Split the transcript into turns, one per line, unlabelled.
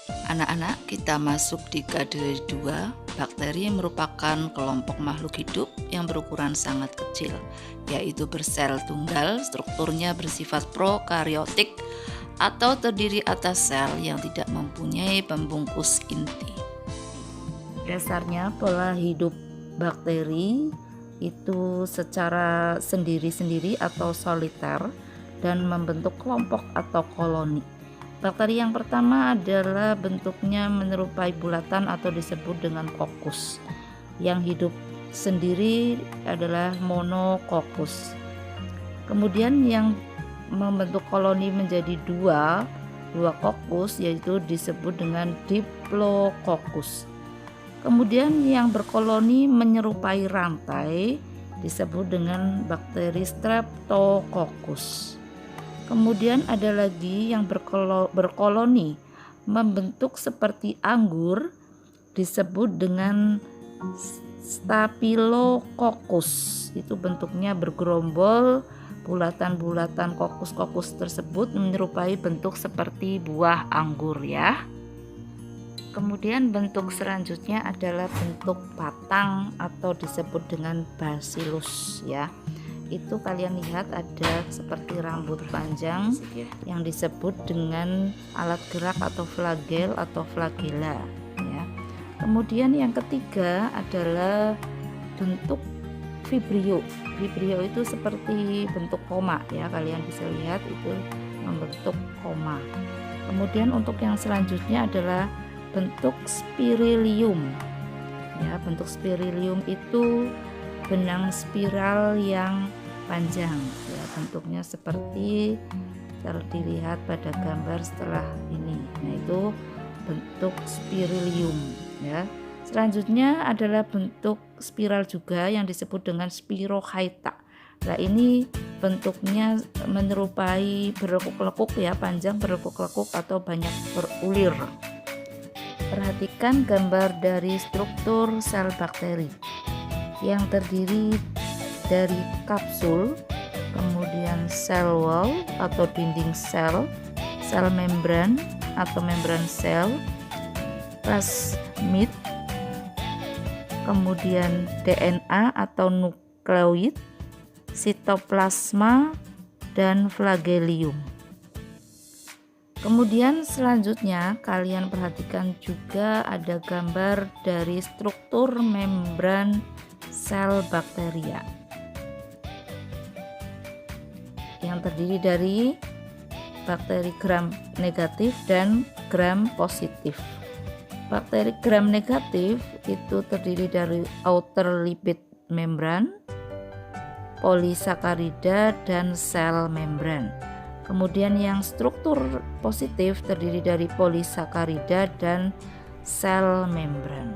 Anak-anak, kita masuk di kategori 2. Bakteri merupakan kelompok makhluk hidup yang berukuran sangat kecil, yaitu bersel tunggal, strukturnya bersifat prokariotik atau terdiri atas sel yang tidak mempunyai pembungkus inti.
Dasarnya pola hidup bakteri itu secara sendiri-sendiri atau soliter dan membentuk kelompok atau koloni. Bakteri yang pertama adalah bentuknya menyerupai bulatan atau disebut dengan kokus. Yang hidup sendiri adalah monokokus. Kemudian yang membentuk koloni menjadi dua kokus yaitu disebut dengan diplococcus. Kemudian yang berkoloni menyerupai rantai disebut dengan bakteri Streptococcus. Kemudian ada lagi yang berkoloni membentuk seperti anggur disebut dengan Staphylococcus. Itu bentuknya bergerombol, bulatan-bulatan kokus-kokus tersebut menyerupai bentuk seperti buah anggur ya. Kemudian bentuk selanjutnya adalah bentuk batang atau disebut dengan bacillus ya. Itu kalian lihat ada seperti rambut panjang yang disebut dengan alat gerak atau flagel atau flagella ya. Kemudian yang ketiga adalah bentuk vibrio. Vibrio itu seperti bentuk koma ya, kalian bisa lihat itu membentuk koma. Kemudian untuk yang selanjutnya adalah bentuk spirilium ya. Bentuk spirilium itu benang spiral yang panjang ya, bentuknya seperti dilihat pada gambar setelah ini. Nah, itu bentuk spirilium ya. Selanjutnya adalah bentuk spiral juga yang disebut dengan spirochaeta. Nah, ini bentuknya menyerupai berlekuk-lekuk ya, panjang berlekuk-lekuk atau banyak berulir. Perhatikan gambar dari struktur sel bakteri yang terdiri dari kapsul, kemudian sel wall atau dinding sel, sel membran atau membran sel, plasmid, kemudian DNA atau nukleoid, sitoplasma, dan flagelium. Kemudian selanjutnya kalian perhatikan juga ada gambar dari struktur membran sel bakteria yang terdiri dari bakteri gram negatif dan gram positif. Bakteri gram negatif itu terdiri dari outer lipid membran, polisakarida, dan sel membran. Kemudian yang struktur positif terdiri dari polisakarida dan sel membran.